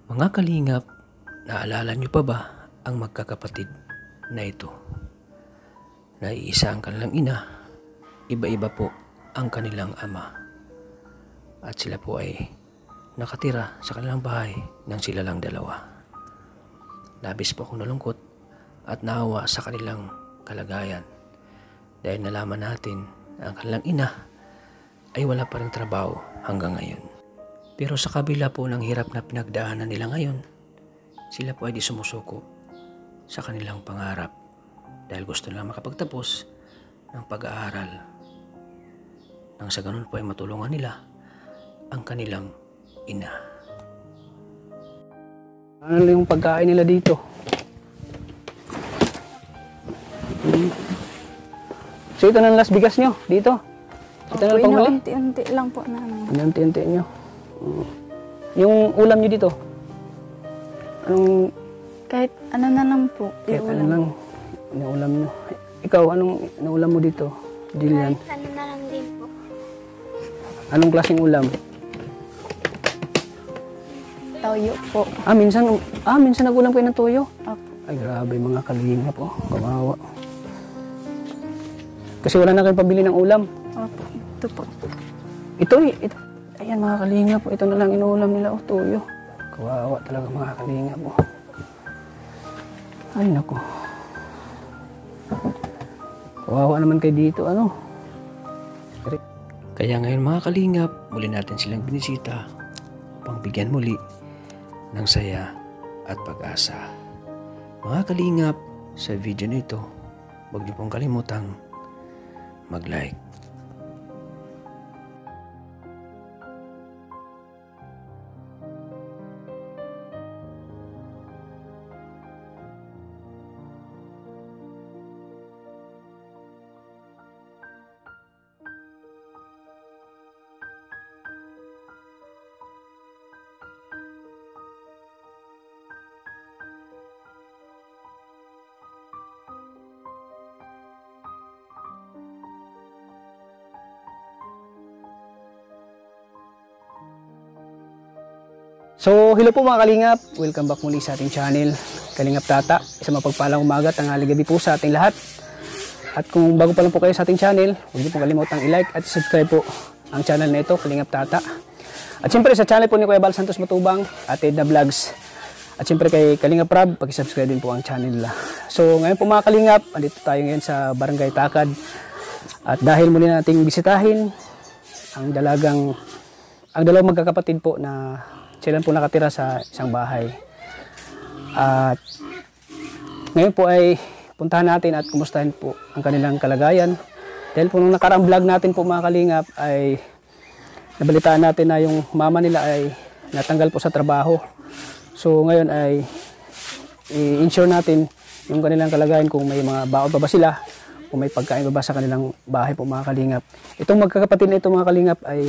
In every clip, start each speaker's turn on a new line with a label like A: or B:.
A: Mga kalingap, naalala niyo pa ba ang magkakapatid na ito? Naiisa ang kanilang ina, iba-iba po ang kanilang ama. At sila po ay nakatira sa kanilang bahay nang sila lang dalawa. Labis po akong nalungkot at naawa sa kanilang kalagayan dahil nalaman natin na ang kanilang ina ay wala pa ring trabaho hanggang ngayon. Pero sa kabila po ng hirap na pinagdaanan nila ngayon, sila po ay di sumusuko sa kanilang pangarap dahil gusto nilang makapagtapos ng pag-aaral. Nang sa ganun po ay matulungan nila ang kanilang ina.
B: Ano lang yung pagkain nila dito? So ito na las bigas nyo dito? Ito na lang panghuli?
C: Unti-unti lang po na.
B: Unti-unti nyo. Yung ulam nyo dito? Anong...
C: Kahit ano na lang po.
B: Kahit ano lang. Anong ulam nyo? Ikaw, anong ulam mo dito? Jillian?
D: Kahit ano na lang din po.
B: Anong klaseng ulam?
C: Toyo po.
B: Minsan nag-ulam kayo ng toyo?
C: Opo.
B: Ay, grabe mga kalingap po. Kawawa. Kasi wala na kayong pabili ng ulam.
C: Opo. Ito po.
B: Ito. Ayan mga kalingap po. Ito na lang inuulam nila. Toyo. Kawawa talaga mga kalingap po. Ay, naku. Kawawa naman kayo dito.
A: Kaya ngayon mga kalingap, muli natin silang binisita upang bigyan muli ng saya at pag-asa. Mga kalingap, sa video nito, huwag niyo pong kalimutang mag-like.
B: So, hello po mga kalingap. Welcome back muli sa ating channel, Kalingap Tata. Isang mapagpalang umaga, tanghali, gabi po sa ating lahat. At kung bago pa lang po kayo sa ating channel, huwag niyo pong kalimutang i-like at subscribe po ang channel na ito, Kalingap Tata. At siyempre sa channel po ni Kuya Bal Santos Matubang at Edna Vlogs. At siyempre kay Kalingap Rab, pag-subscribe din po ang channel nila. So, ngayon po mga kalingap, andito tayo ngayon sa Barangay Takad. At dahil muli nating bisitahin ang dalawang magkakapatid po na sila po nakatira sa isang bahay. At ngayon po ay puntahan natin at kumustahin po ang kanilang kalagayan. Dahil po nung nakaraang vlog natin po mga kalingap ay nabalitaan natin na yung mama nila ay natanggal po sa trabaho. So ngayon ay i-ensure natin yung kanilang kalagayan kung may mga baon pa ba sila, kung may pagkain pa ba sa kanilang bahay po mga kalingap. Itong magkakapatid na ito mga kalingap ay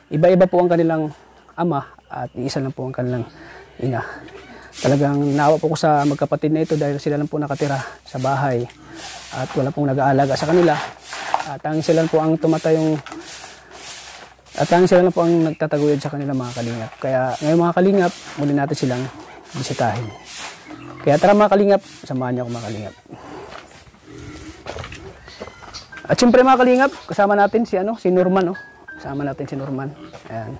B: iba-iba po ang kanilang ama at iisa lang po ang kanilang ina. Talagang naawa po ko sa magkapatid na ito dahil sila lang po nakatira sa bahay at wala pong nag-aalaga sa kanila. At tanging sila lang po ang sila lang po ang nagtataguyod sa kanila mga kalingap. Kaya ngayon mga kalingap, muli natin silang bisitahin. Kaya tara mga kalingap, samahan niyo ako mga kalingap. At siyempre mga kalingap, kasama natin si Norman. Kasama natin si Norman. Ayan.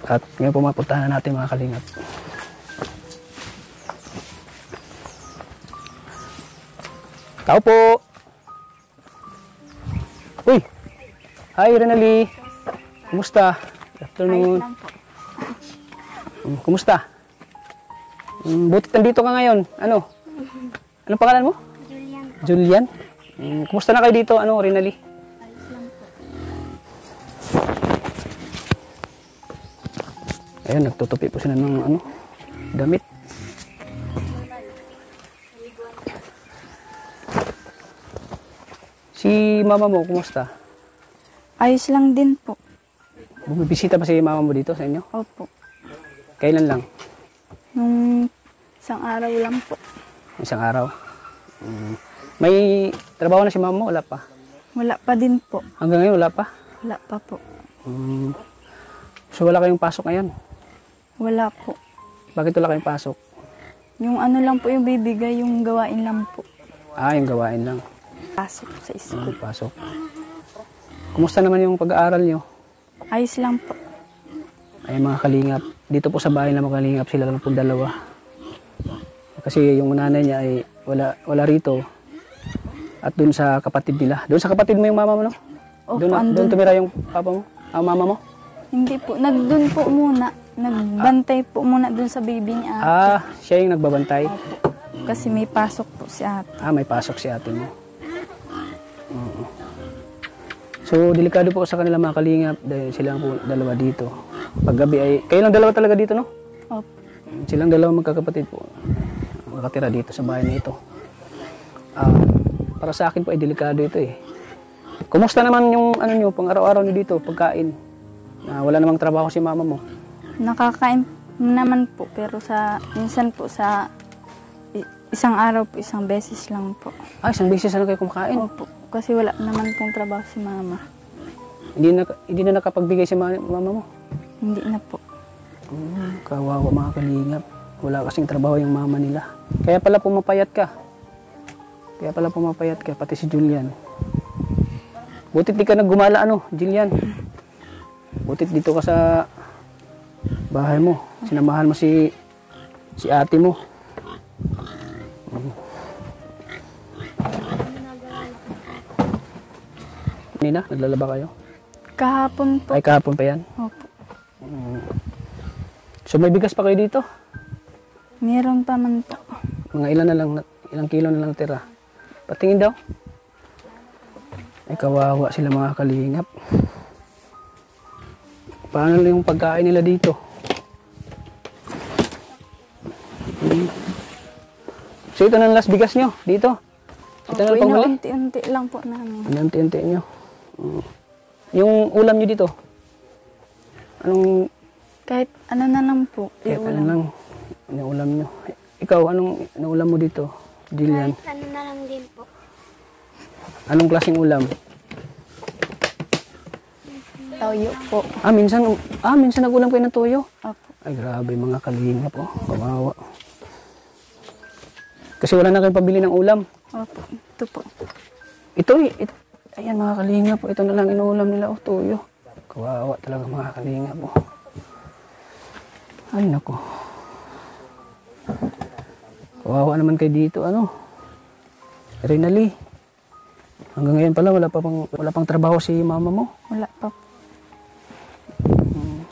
B: At ngayon po mapuntahan na natin mga kalingap. Tao po! Uy! Hi Renali! Kumusta? Good afternoon. Kumusta? Buti nandito ka ngayon. Anong pangalan mo?
D: Julian.
B: Julian? Kumusta na kayo dito? Renali? Ayan, nagtutupi po sila ng damit. Si mama mo, kumusta?
C: Ayos lang din po.
B: Bumibisita ba si mama mo dito sa inyo?
C: Opo.
B: Kailan lang?
C: Nung isang araw lang po.
B: Isang araw? May trabaho na si mama mo? Wala pa?
C: Wala pa din po.
B: Hanggang ngayon wala pa?
C: Wala pa po.
B: So wala kayong pasok ngayon?
C: Wala po.
B: Bakit wala kayong pasok?
C: Yung ano lang po yung bibigay, yung gawain lang po.
B: Ah, yung gawain lang.
C: Pasok sa school.
B: Pasok. Kumusta naman yung pag-aaral nyo?
C: Ayos lang po.
B: Ay mga kalingap, dito po sa bahay na mga kalingap sila lang po dalawa. Kasi yung nanay niya ay wala rito. At doon sa kapatid nila. Doon sa kapatid mo yung mama mo, no?
C: Opo,
B: Doon
C: andun.
B: tumira yung papa mo? Ah, mama mo?
C: Hindi po. Nagdun po muna. Nagbantay po muna dun sa baby niya.
B: Ah, siya yung nagbabantay.
C: Kasi may pasok po si ate.
B: Ah, may pasok si ate mo. Oo. So, delikado po sa kanila mga kalingap dahil sila po dalawa dito. Paggabi ay, kayo lang dalawa talaga dito, no?
C: Opo.
B: Silang dalawa magkakapatid po. Makatira dito sa bahay na ito. Para sa akin po ay delikado ito eh. Kumusta naman yung ano nyo, pang araw-araw nyo dito, pagkain? Wala namang trabaho si mama mo.
C: Nakakain naman po. Pero minsan po sa isang araw po, isang beses lang po.
B: Ah, isang beses na lang kayo kumakain.
C: Opo. Kasi wala naman pong trabaho si mama.
B: Hindi na nakapagbigay si mama mo.
C: Hindi na po.
B: Kawawa mga kalingap. Wala kasing trabaho yung mama nila. Kaya pala pumapayat ka. Pati si Julian. Butit di ka naggumala, Julian. Butit dito ka sa bahay mo. Sinamahan mo si ate mo. Nina, naglalaba kayo?
C: Kahapon po.
B: Ay, kahapon pa yan.
C: Opo.
B: So may bigas pa kayo dito?
C: Meron pa man po.
B: Mga ilang kilo na lang tira. Patingin daw. Ay, kawawa sila mga kalingap. Paano lang yung pagkain nila dito? So ito na last bigas nyo dito? Ito na
C: Opo,
B: panghuli?
C: inuunti-unti lang po namin.
B: Inunti-unti nyo. Yung ulam nyo dito? Anong
C: Kahit ano na lang po.
B: kahit ano lang yung ulam nyo? Ikaw, anong ulam mo dito, Jillian?
D: Ano na lang din po.
B: Anong klaseng ulam?
C: Toyo po.
B: Minsan nag-ulam kayo ng toyo?
C: Opo.
B: Ay, grabe mga kalingap, kawawa. Kasi wala na kayong pabili ng ulam.
C: Opo. Ito po.
B: Ayan mga kalingap, ito na lang inuulam nila, toyo. Kawawa talaga mga kalingap, Ay, nako. Kawawa naman kayo dito, Rinali. Hanggang ngayon pala, wala pang trabaho si mama mo.
C: Wala pa po.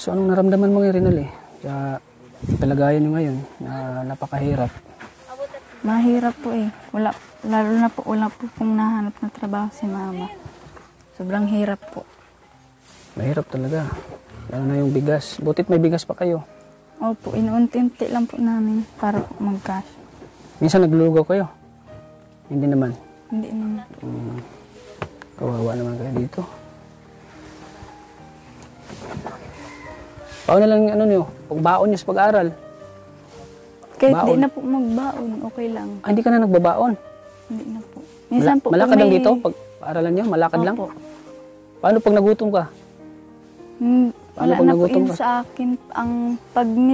B: So, anong naramdaman mo ngayon, Rinali? Sa palagayan nyo ngayon, na napakahirap.
C: Mahirap po eh. Lalo na po, wala po pong nahanap na trabaho si mama. Sobrang hirap po.
B: Mahirap talaga. Lalo na yung bigas. Butit may bigas pa kayo.
C: Opo, inuunti-unti lang po namin para po mag-cash.
B: Minsan naglulugaw kayo. Hindi naman.
C: Hindi naman.
B: Kawawa naman kayo dito. Paano lang nyo? Pagbaon nyo sa pag-aaral.
C: Kahit
B: Baon.
C: di na po magbaon, okay lang.
B: Hindi ka na nagbabaon.
C: Hindi na po. Minsan po,
B: Malakad
C: pag
B: lang
C: may-
B: dito? Pag-aaralan nyo? Malakad lang?
C: Opo.
B: Paano pag nagutom ka? Paano
C: Wala
B: pag
C: na po
B: nagutom
C: yun
B: ka?
C: sa akin.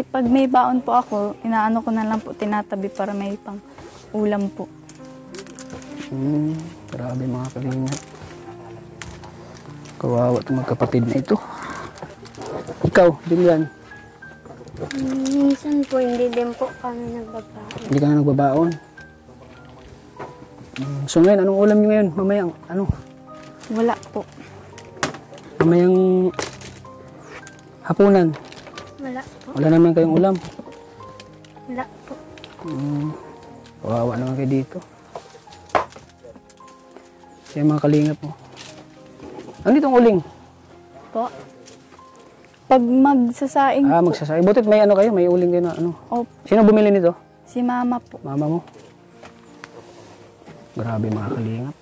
C: Pag may baon po ako, inaano ko na lang po, tinatabi para may pang ulam po.
B: Grabe mga kalingap. Kawawa itong magkapatid na ito. Ikaw, Julian,
D: Minsan po, hindi din po kami nagbabaon.
B: hindi ka na nagbabaon. So ngayon, anong ulam nyo ngayon? Mamayang,
C: Wala po.
B: mamayang hapunan.
D: Wala po.
B: Wala naman kayong ulam.
D: Wala po.
B: Kawawa naman kayo dito. Siya mga kalingap mo. Ano ditong uling?
C: Po. Pag magsasaing po,
B: Magsasay. Butit may kayo, may uling kayo na
C: opo,
B: Sino bumili nito?
C: si mama po.
B: Mama mo? Grabe mga kalingap.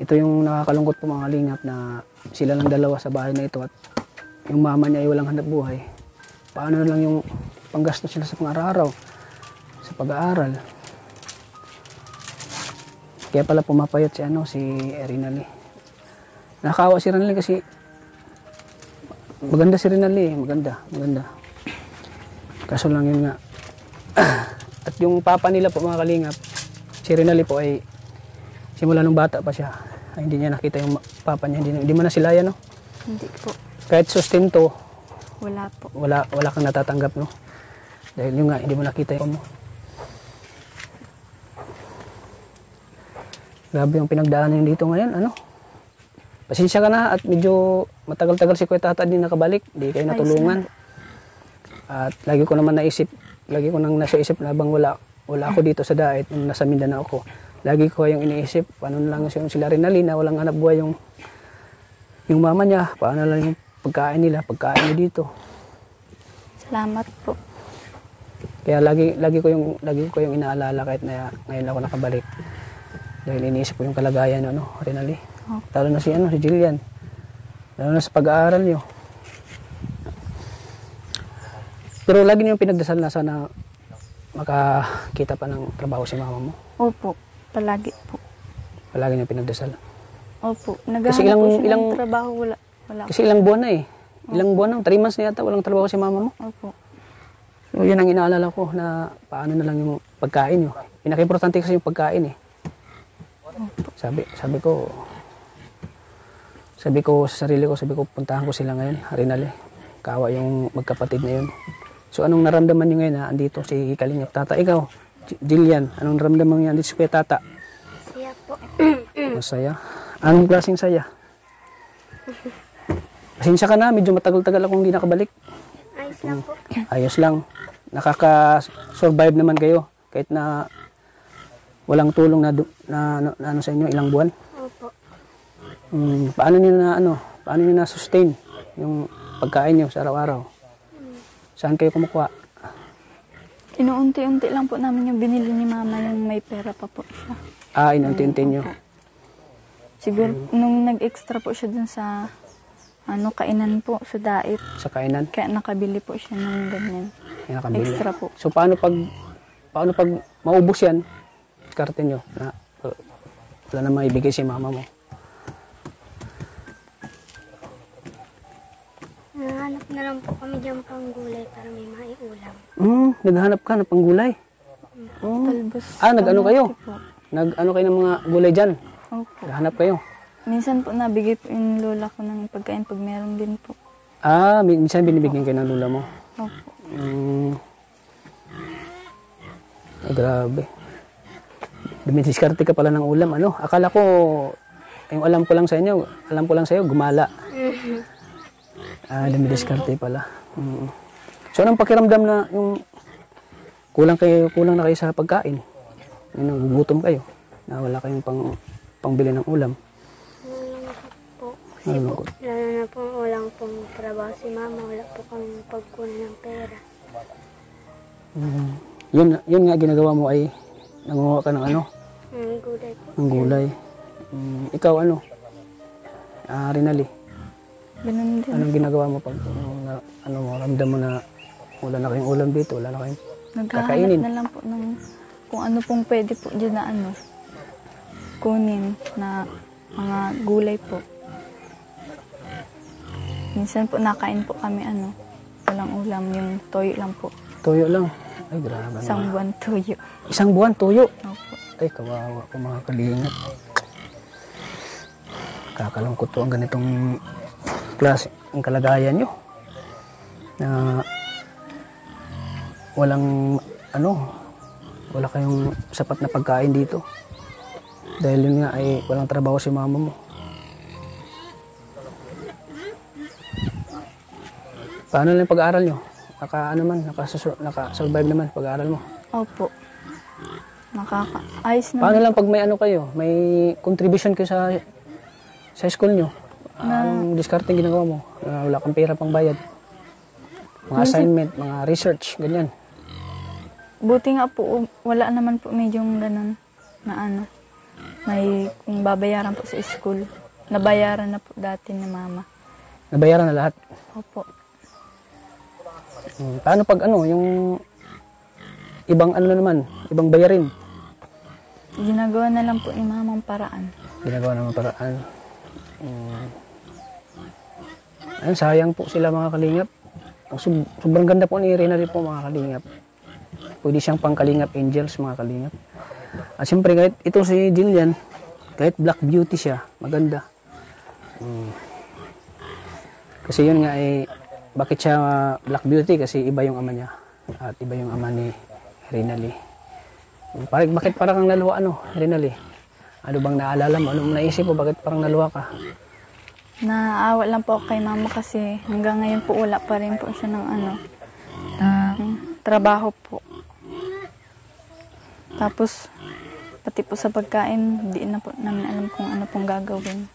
B: Ito yung nakakalungkot po mga kalingap na sila lang dalawa sa bahay na ito at yung mama niya ay walang hanap buhay. Paano na lang yung panggastos sila sa pang-araw, sa pag-aaral. Kaya pala pumapayat si Rinali. Nakakawa si Rinali kasi Maganda si Rinaldi, maganda. Kaso lang yun nga. At yung papa nila po mga kalingap, si Rinaldi po ay simula nung bata pa siya, ay hindi niya nakita yung papa niya, hindi mo na silaya, no?
C: Hindi po.
B: Kahit sustento,
C: Wala po.
B: wala kang natatanggap, no? Dahil yun nga, hindi mo nakita yung mo. Grabe yung pinagdaanan niyo dito ngayon, ano? Pasensya ka na at medyo matagal-tagal si Kuya Tata din nakabalik, hindi kayo natulungan. At lagi ko naman naisip, lagi ko nang nasa isip na bang wala ako dito sa Dait nung nasa Mindanao ako. Lagi ko yung iniisip, paano na lang sila Rinaldi na walang hanap buhay yung mama niya, paano na lang yung pagkain niyo dito.
C: Salamat po.
B: Kaya lagi ko yung inaalala kahit na ngayon ako nakabalik. Dahil iniisip ko yung kalagayan Rinaldi. Talo na si Jillian. Lalo na sa pag-aaral niyo. Pero lagi niyo pinagdasal na sana makakita pa ng trabaho si mama mo.
C: Opo, palagi po.
B: Palagi niyo pinagdasal.
C: Opo,
B: Kasi
C: naghahanap po siya ng trabaho, wala.
B: Kasi ilang buwan na eh. Ilang buwan na, 3 months na yata walang trabaho si mama mo.
C: Opo.
B: So yun ang inaalala ko na paano na lang yung pagkain niyo. Pinaka-importante kasi yung pagkain eh.
C: Opo.
B: Sabi ko sa sarili ko, puntahan ko sila ngayon, Rinaldi. Kawa yung magkapatid na yun. So anong naramdaman niyo ngayon na andito si Kalingap Tata? Ikaw, Jillian, anong naramdaman niyo andito si Kuya Tata?
D: Siya po.
B: Masaya. Anong klaseng saya? Pasensya ka na, medyo matagal-tagal akong hindi nakabalik.
D: Ayos lang po.
B: Ayos lang. Nakaka-survive naman kayo kahit na walang tulong na ano sa inyo ilang buwan.
D: Opo.
B: Paano niyo na sustain yung pagkain niyo sa araw-araw? Saan kayo kumukuha?
C: Inuunti-unti lang po namin yung binili ni mama yung may pera pa po siya.
B: Inunti-unti niyo.
C: Siguro nung nag-extra po siya dun sa kainan po sa Dait.
B: Sa kainan?
C: Kaya nakabili po siya ng ganyan.
B: Nakabili.
C: Extra po.
B: So paano pag maubos yan, diskarte niyo na wala na maibigay si mama mo?
D: Nahanap na lang po kami dyan pang gulay para may maiulam.
B: Naghahanap ka ng panggulay.
C: Talbos.
B: Nag-ano kayo?
C: po.
B: Nag-ano kayo ng mga gulay dyan?
C: Opo.
B: Naghahanap kayo?
C: Minsan po nabigay po yung lola ko ng pagkain pag meron din po.
B: Minsan binibigyan kayo ng lula mo?
C: Opo.
B: Ay, grabe. Dumidiskarte ka pala ng ulam, Akala ko, yung alam ko lang sa'yo, gumala. Dumidiskarte pala. So, anong pakiramdam na yung kulang na kayo sa pagkain? Yung nagugutom kayo, na wala kayong pangbili ng ulam?
D: Nalulungkot po. Kasi po, lalo na po walang pong trabaho si mama, wala po kami pagkunan ng pera.
B: Yun nga ginagawa mo ay nangunguha ka ng
D: Gulay po.
B: ng gulay. Ikaw Rinaldi,
C: Ganun din.
B: anong ginagawa mo pag ramdam mo na wala na kayong ulam dito, wala na kayong
C: Naghahanap
B: kakainin?
C: na lang po ng kung ano pong pwede po dyan na kunin na mga gulay po. Minsan po nakain po kami walang ulam, yung toyo lang po.
B: Tuyo lang. Ay, grabe.
C: Isang buwan toyo.
B: Isang buwan, tuyo.
C: Opo.
B: Ay, kawawa po mga kalingap. Kakalungkot po ang ganitong klase, ang kalagayan nyo. Na wala kayong sapat na pagkain dito. Dahil yun nga ay walang trabaho si mama mo. Paano lang yung pag-aaral nyo? Naka-survive naman pag-aaral mo?
C: Opo. Ayos na.
B: Paano lang pag may kayo? May contribution kayo sa school nyo? Anong discarding ginagawa mo? Wala kang pera pang bayad? Mga assignment, mga research, ganyan.
C: Buti nga po, wala naman po medyong ganun na may kung babayaran po sa school. Nabayaran na po dati ni mama.
B: Nabayaran na lahat?
C: Opo.
B: Paano pag yung ibang ibang bayarin?
C: Ginagawa na lang po ni mama ang paraan.
B: Ginagawa naman paraan. Ayun, sayang po sila mga kalingap. Sobrang ganda po ni Rinalyn po mga kalingap. Pwede siyang pang kalingap angels mga kalingap. At siyempre kahit ito si Jillian, kahit black beauty siya, maganda. Kasi yun nga bakit siya black beauty? Kasi iba yung ama niya. At iba yung ama ni Rinalyn. Bakit parang kang naluwa Rinalyn? Ano bang naalala mo? Ano naisip mo? Bakit parang naluwa ka?
C: Naawa lang po ako kay mama kasi hanggang ngayon po wala pa rin po siya ng trabaho po. Tapos, pati po sa pagkain, hindi na po namin alam kung ano pong gagawin.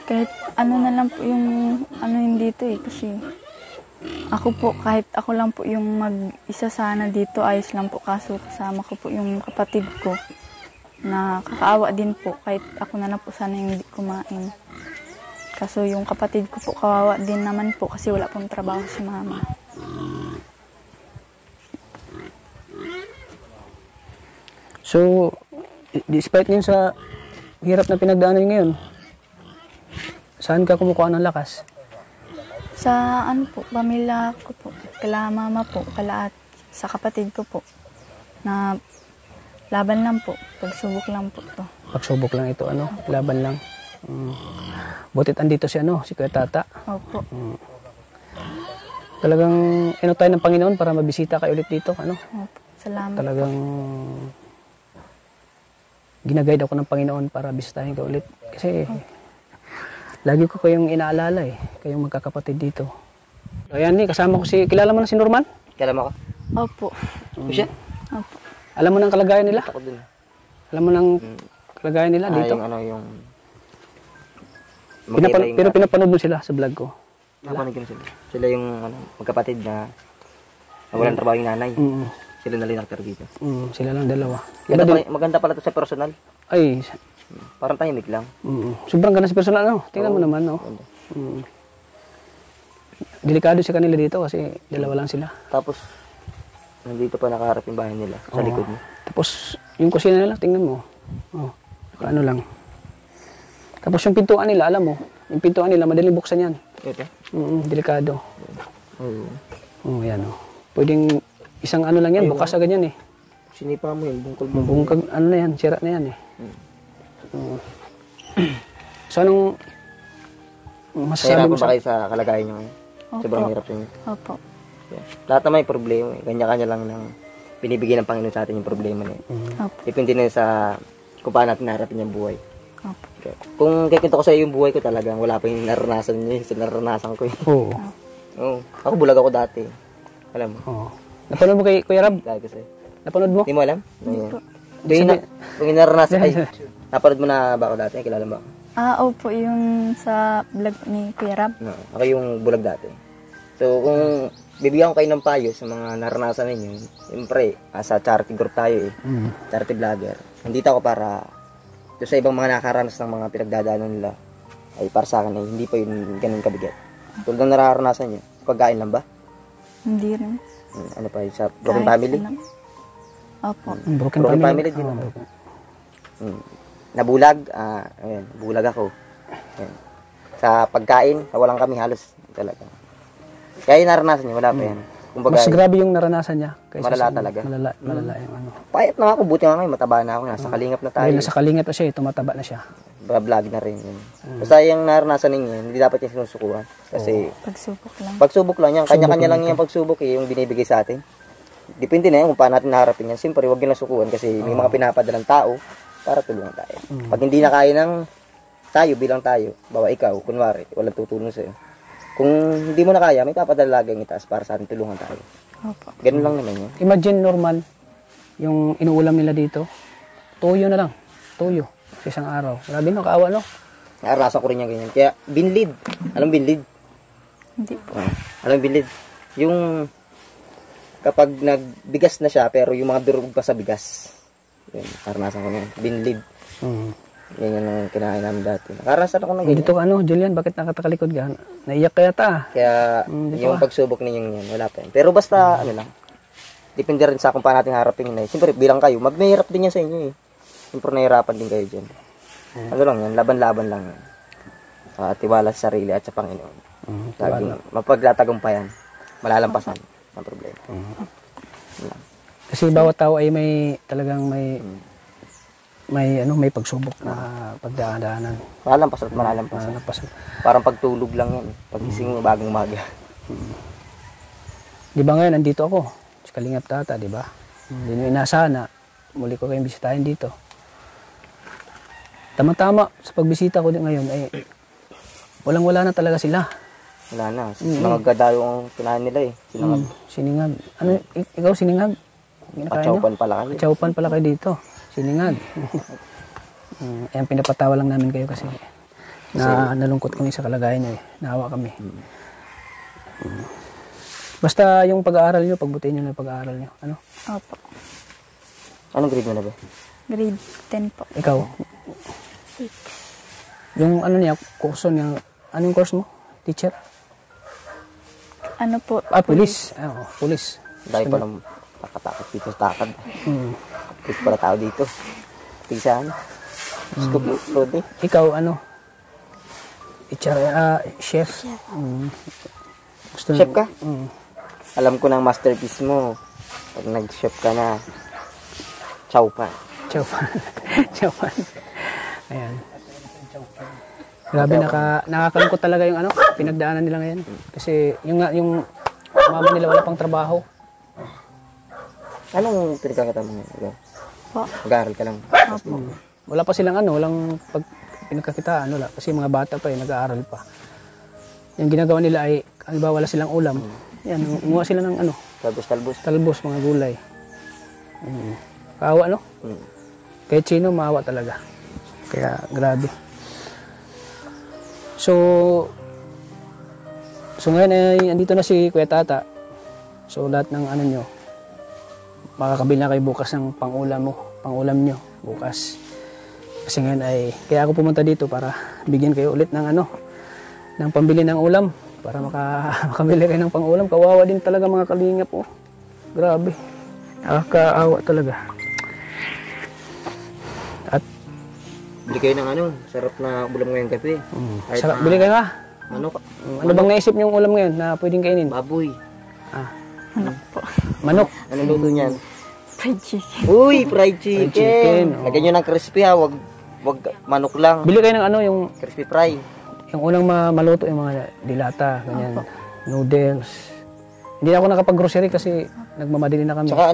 C: Kahit ano na lang po yung hindi dito kasi ako po, kahit ako lang po yung mag-isa sana dito, ayos lang po. Kaso kasama ko po yung kapatid ko na kakaawa din po. Kahit ako na lang po sana yung hindi kumain. Kaso yung kapatid ko po, kawawa din naman po kasi wala pong trabaho si mama.
B: So, despite yun sa hirap na pinagdaanan ngayon, saan ka kumukuha ng lakas?
C: Sa po, pamilya ko po, kala mama po, kala at sa kapatid ko po, na laban lang po, pagsubok lang po to.
B: Pagsubok lang ito, laban lang. Butit andito si Kuya Tata.
C: Opo.
B: Talagang tayo ng Panginoon para mabisita kayo ulit dito,
C: Opo, salamat.
B: Talagang ginaguide ako ng Panginoon para bisitahin ka ulit. Kasi lagi ko kayong inaalala kayong magkakapatid dito. Ayan kasama ko kilala mo na si Norman?
E: Kilala mo ako?
C: Opo.
E: Siya?
C: Opo.
B: Alam mo ng kalagayan nila?
E: Ako dun.
B: Alam mo ng kalagayan nila dito?
E: Yung
B: Pero pinapanood mo sila sa vlog ko?
E: Napanood ko sila. Sila yung magkapatid na walang trabaho yung nanay. Sila na linaktar dito.
B: Sila lang dalawa.
E: Maganda pala to sa personal.
B: Ay,
E: parang tahimik lang.
B: Sobrang ganda sa personal, Tingnan mo naman, Delikado sa kanila dito kasi dalawa lang sila.
E: Tapos, nandito pa nakaharap yung bahay nila sa likod mo.
B: Tapos, yung kusina nila, tingnan mo. Ano lang. Tapos yung pintuan nila, alam mo, yung pintuan nila, madaling buksan yan.
E: Ito?
B: Delikado.
E: Oo.
B: Yan, Pwedeng isang lang yan, bukas sa ganyan
E: Sinipa mo yun, bungkol mo.
B: Bungkag, na yan, sira na yan So, anong masasabi mo
E: sa kayo sa kalagayan nyo ngayon? Sobrang hirap sa inyo.
C: Opo.
E: Yeah. Lahat naman may problema. Kanya-kanya lang ng binibigay ng Panginoon sa atin yung problema na yun.
C: Opo.
E: Depende na sa kung paano natin naharapin yung buhay.
C: Opo.
E: Okay. Kung kikwento ko sa iyo yung buhay ko talagang wala pa yung naranasan niyo yung naranasan ko.
B: Oo.
E: Oo. Ako bulag ako dati. Alam mo?
B: Oo. Napanood mo kay Kuya Rab?
E: Lagi ko sa'yo.
B: Napanood mo?
E: Hindi mo alam? Kung naranasan, napanood mo na ba ako dati? Kilala mo ako?
C: Opo, yung sa vlog ni Kuya Rab.
E: No, ako yung bulag dati. So, kung bibigyan ko kayo ng payo sa mga naranasan ninyo, siyempre, sa charity group tayo charity vlogger. Nandito ako para sa ibang mga nakaranas ng mga pinagdadaanan nila ay para sa akin ay hindi pa yun ganun kabigat. Tulad ng nararanasan nyo, pagkain lang ba?
C: Hindi rin.
E: Ano pa sa broken family?
C: Opo.
B: Broken
E: family din. Nabulag, ayan, bulag ako. Ayan. Sa pagkain, walang kami halos talaga. Kaya yung naranasan niya, wala pa yan. Kumbaga,
B: mas grabe yung naranasan niya.
E: Malala talaga.
B: Malala yung
E: Payat na ako, buti nga ngayon, mataba na ako. Nasa kalingap na tayo.
B: Nasa kalingap na siya, tumataba na siya.
E: Vlog na rin yun. Basta yung naranasan ninyo, hindi dapat yung sinusukuhan. Kasi, pagsubok lang yan. Kanya-kanya lang yung pagsubok yung binibigay sa atin. Depende na yan kung paano natin naharapin yan. Siyempre, huwag yun lang sukuhan kasi may mga pinapadalang tao para tulungan tayo. Pag hindi na kaya ng tayo bilang tayo, bawa ikaw, kunwari, walang tutulong sa'yo. Kung hindi mo na kaya, may papadala yung itaas para sa atin tulungan tayo.
C: Opo.
E: Ganun lang naman yun.
B: Imagine normal, yung inuulam nila dito, toyo na lang. Toyo. Sa isang araw. Grabe no, kaawa no?
E: Naranasan ko rin yung ganyan. Kaya, binlid. Anong binlid?
C: Hindi po.
E: Anong binlid? Yung kapag nagbigas na siya, pero yung mga durog pa sa bigas. Yun, naranasan ko yun. Binlid. Yan yung kinain namin dati. Nakarasan ako ng ganyan.
B: Dito Julian, bakit nakatakalikod ka? Naiyak kaya ta?
E: Kaya yung pagsubok ninyong yan, wala pa yan. Pero basta, ano lang, depende rin sa kung paano natin harapin yun. Siyempre, bilang kayo, magmahirap din yan sa inyo eh. Siyempre, nahirapan din kayo dyan. Ano lang yan, laban-laban lang yan. Tiwala sa sarili at sa Panginoon. Laging mapagtatagumpayan, malalampasan ang problema.
B: Kasi bawat tao ay may talagang may pagsubok na pagdaanan.
E: Malalampas at malalampas. Parang pagtulog lang yan. Pagising mo bagong umaga.
B: Di ba ngayon, nandito ako. Sa Kalingap Tata, di ba? Hindi nyo inasahan na muli ko kayong bisitahin dito. Tama-tama, sa pagbisita ko din ngayon, ay walang-wala na talaga sila.
E: Wala na. Sinangag dayo ang tinahan nila eh.
B: Siningag. Ano, ikaw siningag?
E: Patsaupan pala kayo.
B: Patsaupan pala kayo dito. Siningag. Ayan, pinapatawa lang namin kayo kasi nalungkot kami sa kalagayan nyo eh. Naawa kami. Basta yung pag-aaral nyo, pagbutihin nyo na yung pag-aaral nyo. Ano?
C: Opo.
E: Anong grade mo na ba?
C: Grade 10 po.
B: Ikaw?
C: 6.
B: Yung ano niya, kurso niya, anong course mo? Teacher?
C: Ano po?
B: Police. Oo, police.
E: Dahil pa lang takatakot dito sa takad. Dito pala tao dito. Tigsaan. Scoop Lodi.
B: Ikaw, ano? Teacher, chef.
E: Chef ka? Alam ko ng masterpiece mo. Pag nag-chef ka na, chow pan.
B: Chow pan. Ayan. Grabe, nakakalungkot talaga yung pinagdaanan nila ngayon. Kasi yung mama nila wala pang trabaho.
E: Anong pinagkakatama mo? Mag-aaral ka lang.
B: Wala pa silang walang pinagkakitaan, wala. Kasi mga bata pa nag-aaral pa. Yung ginagawa nila ay, halimbawa wala silang ulam. Yan, umuha sila ng talbos, mga gulay. Kaawa, no? Kahit sino, maawa talaga. Kaya, grabe. So ngayon ay andito na si Kuya Tata. So lahat ng nyo, makakabili na kayo bukas ng pangulam nyo bukas. Kasi ngayon ay, kaya ako pumunta dito para bigyan kayo ulit ng ng pambili ng ulam. Para makabili kayo ng pangulam. Kawawa din talaga mga kalingap po. Grabe. Nakakaawa talaga.
E: Bili kayo ng sarap na ulam ngayong gabi.
B: Sarap, bili kayo nga.
E: Manok.
B: Ano bang naisip niyong ulam ngayon na pwedeng kainin?
E: Baboy.
C: Manok po.
B: Manok.
E: Anong luto niyan?
C: Fried chicken.
E: Uy, fried chicken.
B: chicken,
E: Lagyan nyo ng crispy ha, wag manok lang.
B: Bili kayo ng yung
E: Crispy fry.
B: yung unang maluto, yung mga dilata, ganyan. Noodles. Hindi na ako nakapag-grocery kasi nagmamadali na kami.
E: Tsaka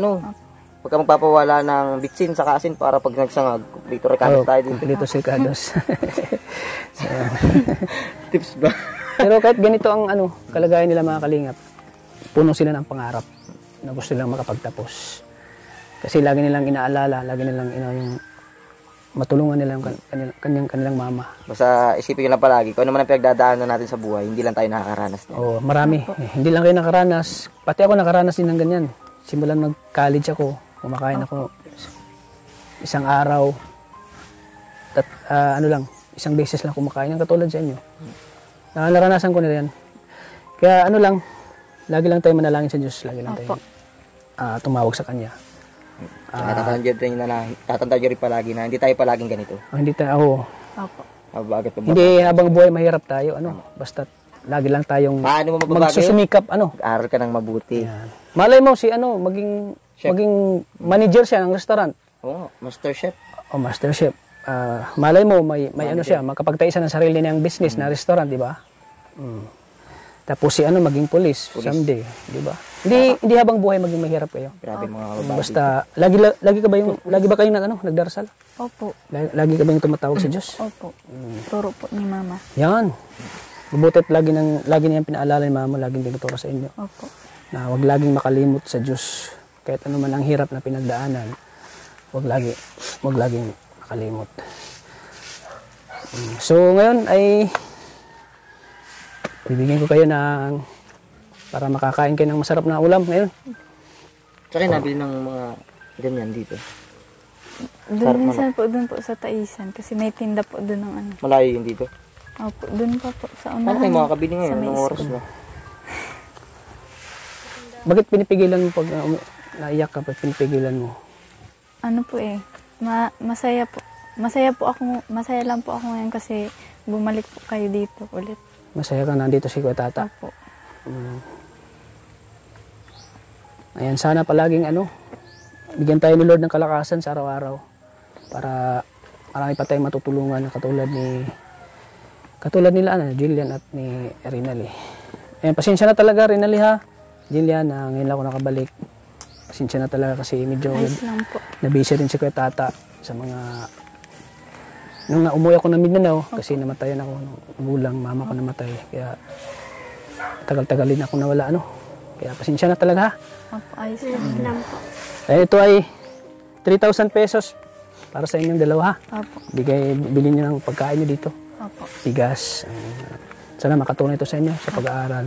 E: pagka magpapawala ng bitsin sa asin para pag nagsangag, dito recados tayo dito.
B: Dito recados. So,
E: Tips ba?
B: pero kahit ganito ang kalagayan nila mga kalingap, puno sila ng pangarap na gusto nilang makapagtapos. Kasi lagi nilang inaalala, lagi nilang yung matulungan nila yung kanilang mama.
E: Basta isipin nyo lang palagi, kung ano man ang pinagdadaanan natin sa buhay, hindi lang tayo nakakaranas din.
B: Oo, marami. Hindi lang kayo nakaranas. Pati ako nakaranas din ng ganyan. Simulan mag-college ako, kumakain ako isang araw. Isang beses lang kumakain. Ang katulad sa inyo. Naranasan ko na yan. Kaya lagi lang tayo manalangin sa Diyos. Lagi lang tayo tumawag sa Kanya.
E: Tatandaan nyo rin palagi na hindi tayo palaging ganito.
B: Hindi tayo,
C: Opo.
B: hindi habang buhay mahirap tayo. Basta lagi lang tayong
E: Paano mo mababago
B: magsusumikap.
E: Aral ka ng mabuti.
B: Yan. Malay mo maging manager siya ng restaurant.
E: Oo, master chef.
B: O master chef. Malay mo may siya, makapagtayo siya ng sarili niyang business na restaurant, di ba? Tapos maging police someday, di ba? Hindi habang buhay maging mahirap kayo.
E: Grabe mga babae.
B: Basta lagi ba kayong nagdarasal?
C: Opo.
B: Lagi ka ba yung tumatawag sa Diyos?
C: Opo. Turo po ni Mama.
B: Yan. Mabutit lagi niyang pinaalala ni Mama, laging tinuturo sa inyo.
C: Opo.
B: Na huwag laging makalimot sa Diyos. Kahit ano man ang hirap na pinagdaanan, huwag laging makalimot. So ngayon ay bibigyan ko kayo para makakain kayo ng masarap na ulam ngayon.
E: Tsaka nabili ng mga ganyan dito.
C: Doon po sa Taisan kasi may tinda po doon ng
E: Malayo yun dito.
C: Opo, doon pa po sa unahan.
E: Paano kayo makakabili ngayon? Anong oras ba?
B: Bakit pinipigilan mo pag naiyak ka pa, pinipigilan mo?
C: Ano po eh, masaya po. Masaya lang po ako ngayon kasi bumalik po kayo dito ulit.
B: Masaya ka nandito si Kuya Tata?
C: Opo.
B: Ayan, sana palaging bigyan tayo ni Lord ng kalakasan sa araw-araw para marami pa tayong matutulungan na katulad nila Jillian at ni Rinaldi. Ayan, pasensya na talaga Rinaldi ha. Jillian, ngayon lang ako nakabalik. Pasensya na talaga kasi medyo
C: Ayos lang po.
B: nabisi rin si Kuya Tata sa mga nung umuwi ako ng Mindanao kasi namatayan ako ng gulang, mama ko namatay. Kaya tagal-tagal din ako nawala Kaya pasensya na talaga ha.
C: Opo, ayos
D: Ayos lang po.
B: Ayan, ito ay 3,000 pesos para sa inyong dalawa ha.
C: Opo.
B: Bilhin nyo ng pagkain nyo dito.
C: Opo.
B: Bigas. Sana makatulong ito sa inyo sa pag-aaral.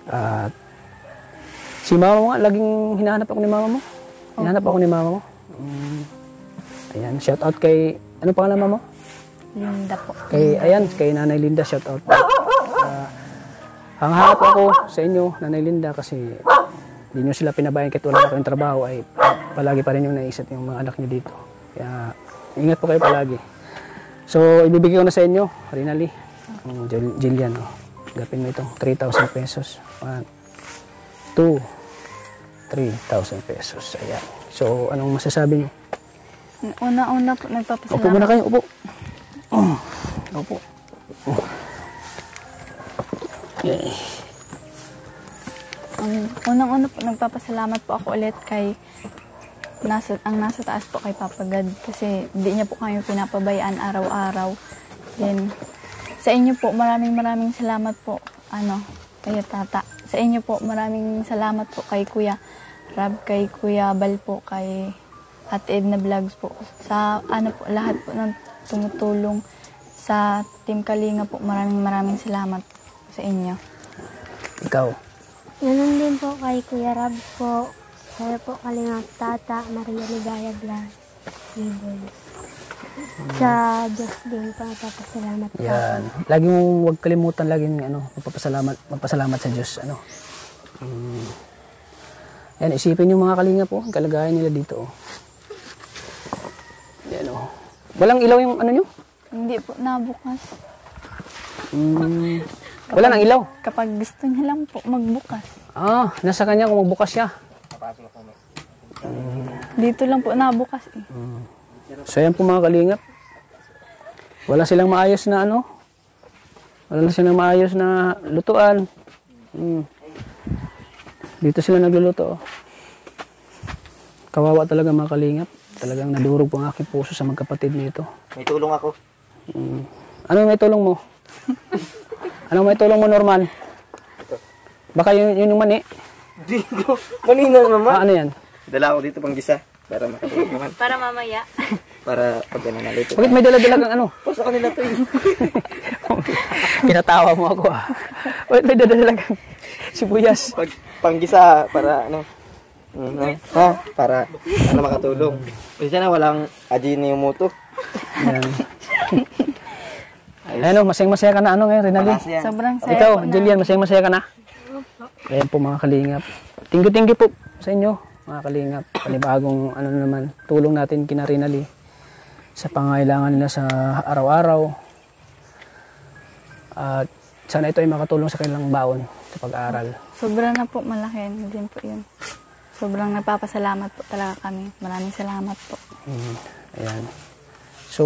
B: At si mama mo nga, laging hinahanap ako ni mama mo. Hinahanap ako ni mama mo. Ayan, shout out kay, ano pangalan mo?
C: Linda po.
B: Kay Nanay Linda, shout out. Hanghangap ako sa inyo, Nanay Linda, kasi hindi nyo sila pinabayan kahit wala kayong trabaho, ay palagi pa rin yung naisip yung mga anak nyo dito. Kaya ingat po kayo palagi. So, ibibigay ko na sa inyo, Rinaldi, Jillian, gapin mo itong 3,000 pesos. 1, 2, 3,000 pesos. Ayan. So, anong masasabi nyo?
C: Una-una po, nagpapasalamat.
B: Upo muna kayo, upo. Upo. Okay.
C: Unang-una po, nagpapasalamat po ako ulit kay nasa taas po kay Papa God kasi hindi niya po kami pinapabayaan araw-araw. Then, sa inyo po, maraming salamat po, kay Tata. Sa inyo po, maraming salamat po kay Kuya Rab, kay Kuya Bal po, kay Ate Edna Vlogs po. Sa po, lahat po ng tumutulong sa Team Kalinga po, maraming salamat sa inyo.
B: Ikaw.
D: Ganun din po kay Kuya Rab po. Kaya po Kalingap Tata, Maria Ligaya Vlog, Boys. Sa Diyos din po, napapasalamat po.
B: Yan. Lagi mong huwag kalimutan, laging magpasalamat sa Diyos. Yan, isipin yung mga Kalinga po, ang kalagayan nila dito. Yan Walang ilaw yung nyo?
C: Hindi po nabukas.
B: Wala nang ilaw?
C: Kapag gusto niya lang po magbukas.
B: Nasa kanya kung magbukas siya.
C: Dito lang po nabukas eh.
B: So yan po mga Kalingap. Wala silang maayos na wala silang maayos na lutuan. Dito sila nagluluto. Kawawa talaga mga Kalingap. Talagang nadurog po ang aking puso sa magkapatid nito.
E: May tulong ako.
B: Ano may tulong mo? Ano may tulong mo, Norman? Baka yun yung mani.
E: Dito. Manina naman.
B: Ano yan?
E: Dala ako dito pang gisa. Para makatulog naman.
C: Para mamaya.
E: Para pag nalito.
B: Bakit may dala-dala kang
E: Sa kanila to
B: Pinatawa mo ako Bakit may dala-dala kang sibuyas?
E: Pag panggisa para para makatulog. Kasi na walang ajin yung muto.
B: Yan. Masayang-masaya ka na ngayon, Rinaldi?
C: Sobrang saya
B: Ikaw,
C: po
B: Jillian, masayang-masaya ka na? Ayan po mga Kalingap. Tinggi-tinggi po sa inyo, mga Kalingap. Panibagong naman, tulong natin kina Rinaldi sa pangailangan nila sa araw-araw. At sana ito ay makatulong sa kanilang baon sa pag-aaral.
C: Sobrang na po malaki din po yun. Sobrang nagpapasalamat po talaga kami. Maraming salamat po.
B: Ayan. So,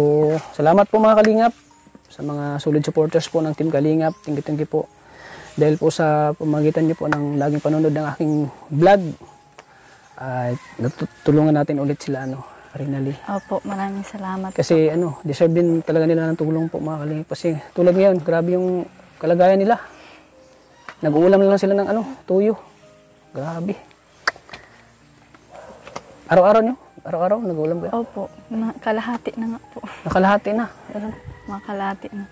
B: salamat po mga Kalingap sa mga solid supporters po ng Team Kalingap. Tinggi-tinggi po. Dahil po sa pamagitan niyo po ng laging panonood ng aking vlog, ay natutulungan natin ulit sila, Rinaldi.
C: Opo, maraming salamat.
B: Kasi deserve din talaga nila ng tulong po mga Kalingap. Kasi tulad ngayon, grabe yung kalagayan nila. Nag-uulam na lang sila ng tuyo. Grabe. Araw-araw nyo? Araw-araw nag-uulam ba?
C: Opo, kalahati na nga po.
B: Nakalahati na.
C: Mga kalahati na.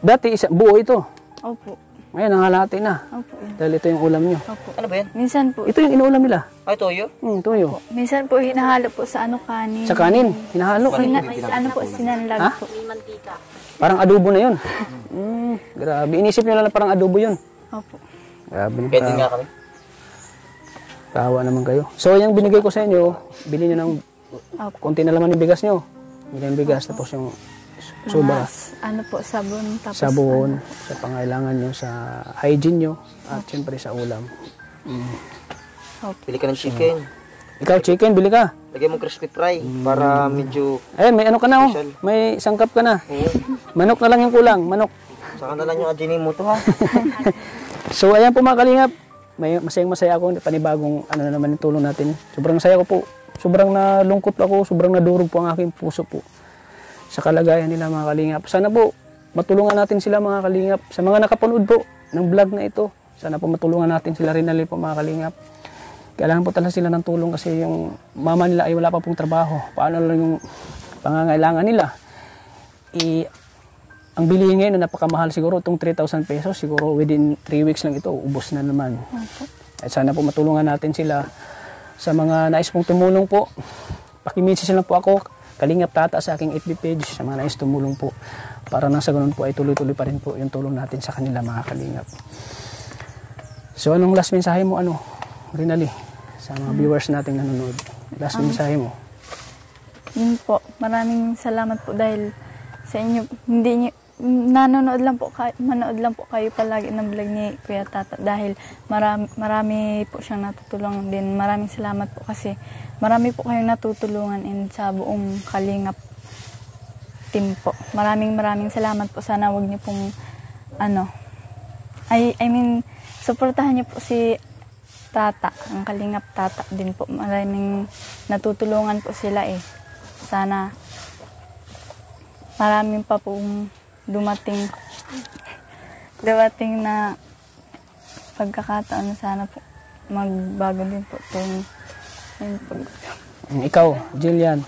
B: Dati buo ito.
C: Opo.
B: Ngayon nangalahati na.
C: Opo.
B: Dahil ito yung ulam nyo.
C: Opo.
E: Ano ba yan?
C: Minsan po,
B: Ito yung inuulam nila.
E: Ay, toyo?
B: Tuyo.
C: minsan po hinahalo po sa kanin.
B: Sa kanin, hinahalo.
C: Sinanlag
B: Ha?
C: po.
B: Parang adobo na yun. Grabe. Inisip nyo lang na parang adobo yun.
C: Opo.
B: Grabe.
E: Pwede nga kami.
B: Kawa naman kayo. So, yung binigay ko sa inyo, bili nyo ng
C: Opo.
B: konti na laman yung bigas nyo. Bili yung bigas, tapos yung sobra.
C: Ano po, sabon. Tapos
B: Sabon,
C: ano,
B: sa pangailangan nyo, sa hygiene nyo, at syempre sa ulam.
C: opo.
E: Pili ka ng chicken.
B: Ikaw, chicken, bili ka.
E: Lagyan mo crispy fry para medyo...
B: Ayun, may ano ka na, oh.
E: Special.
B: May sangkap ka na.
E: Oo.
B: Manok na lang yung kulang, manok.
E: Saka na lang yung ajinin mo to ha.
B: So, ayan po mga kalingap. Masayang-masaya ako, panibagong ano na naman yung tulong natin. Sobrang saya ko po. Sobrang nalungkot ako, sobrang nadurog po ang aking puso po sa kalagayan nila mga kalingap. Sana po, matulungan natin sila mga kalingap. Sa mga nakapanood po ng vlog na ito, sana po matulungan natin sila rin po mga kalingap. Kailangan po talaga sila ng tulong kasi yung mama nila ay wala pa pong trabaho. Paano lang yung pangangailangan nila? Ang bilihin ngayon na napakamahal siguro, itong 3,000 pesos, siguro within 3 weeks lang ito, ubos na naman. At sana po matulungan natin sila. Sa mga nais pong tumulong po, pakimessage lang po ako, Kalingap Tata sa aking FB page, sa mga nais tumulong po. Para nang sa ganun po ay tuloy-tuloy pa rin po yung tulong natin sa kanila mga kalingap. So anong last mensahe mo, Rinali, sa mga viewers nating nanonood? Last mensahe mo.
C: Yun po, maraming salamat po dahil sa inyo, manood lang po kayo palagi ng vlog ni Kuya Tata dahil marami po siyang natutulungan din. Maraming salamat po kasi marami po kayong natutulungan and sa buong Kalingap team po. Maraming salamat po. Sana wag niyo pong suportahan niyo po si Tata, ang Kalingap Tata din po. Maraming natutulungan po sila Sana maraming pa pong dumating na pagkakataon, sana po magbago din po itong
B: Ikaw, Jillian.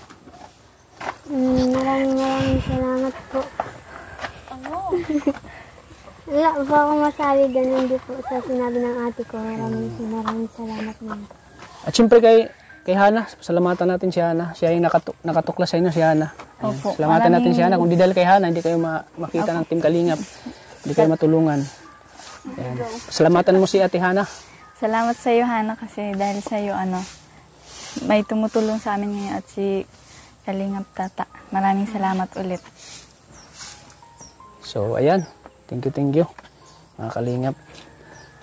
D: Maraming salamat po. Wala po akong masabi, ganun din po sa sinabi ng ate ko. Maraming salamat naman.
B: At syempre kay Hana, salamatan natin si Hana. Siya yung nakatuklas sa inyo, si Hana.
C: Opo,
B: Salamatan natin si Hana. Kung di dahil kay Hana, hindi kayo makita ng Team Kalingap. Hindi kayo matulungan. Ayan. Salamatan mo si Ate Hana.
C: Salamat sa iyo, Hana, kasi dahil sa iyo may tumutulong sa amin ngayon at si Kalingap Tata. Maraming salamat ulit.
B: So ayan, thank you mga Kalingap.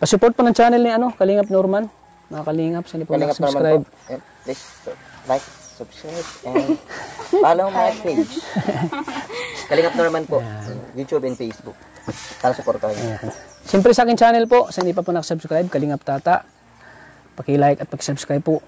B: Pa-support po ng channel ni Kalingap Norman. Mga Kalingap, sa hindi po
E: Kalingap
B: subscribe.
E: Please like, subscribe, and follow my page. Kalingap Norman po. YouTube and Facebook. Sana supportahan niyo.
B: Siyempre sa akin channel po, sa hindi pa po nakasubscribe, Kalingap Tata. Paki-like at paki-subscribe po.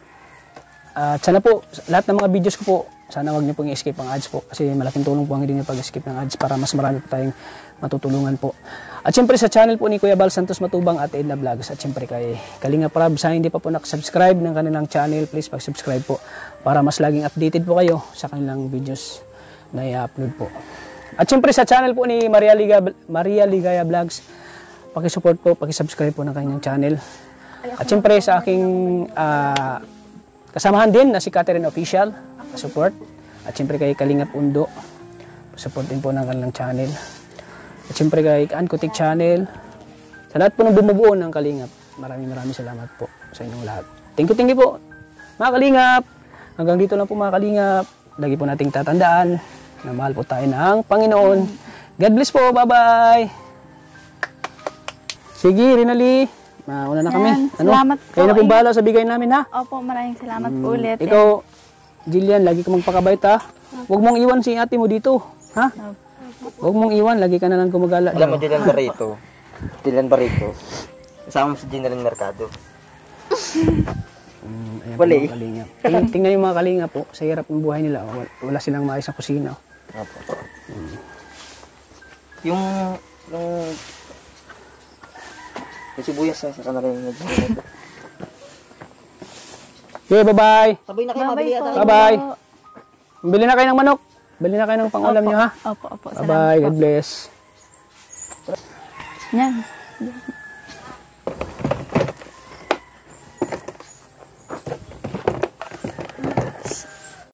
B: At sana po, lahat ng mga videos ko po, sana wag niyo pong i-skip ang ads po. Kasi malaking tulong po ang hindi niyo pag-skip ng ads para mas marami po tayong matutulungan po. At siyempre sa channel po ni Kuya Bal Santos Matubang at Edna Vlogs. At siyempre kay Kalingap Rab, sa hindi pa po nakasubscribe ng kanilang channel, please pag-subscribe po para mas laging updated po kayo sa kanilang videos na i-upload po. At siyempre sa channel po ni Maria Ligaya Vlogs, paki-support po, paki-subscribe po ng kanyang channel. At siyempre sa aking kasamahan din na si Catherine Official, support. At siyempre kay Kalingap Undo, support din po ng kanilang channel. At siyempre kay Ankotik Channel, sa lahat po ng bumubuo ng Kalingap, maraming salamat po sa inyong lahat. Thank you po mga Kalingap. Hanggang dito lang po mga Kalingap. Lagi po nating tatandaan na mahal po tayo ng Panginoon. God bless po. Bye-bye. Sige, Rinali. Mauna na kami.
C: Salamat po.
B: Kayo na pong bahala sa bigay namin, ha?
C: Opo, maraming salamat po ulit.
B: Ikaw, Jillian, lagi ka magpakabait, ha? Huwag mong iwan si ate mo dito, ha? Huwag mong iwan, lagi ka na lang gumagala.
E: Alam mo, Dylan Barreto. Kasama mo si Ginarin Mercado.
B: Ayan
E: Wala
B: po, mga Kalingap. Tingnan yung mga Kalingap po, sa hirap ng buhay nila. Wala silang maayos na kusina.
E: Apo. Yung sibuyas sa kanila yung
B: Okay, bye-bye.
E: sabay na kayo, mabili ata.
B: Bye-bye. Bili na kayo ng manok. Bili na kayo ng pangulam nyo, ha?
C: Opo, salamat
B: Bye-bye.
C: po.
B: God bless.
C: Yan.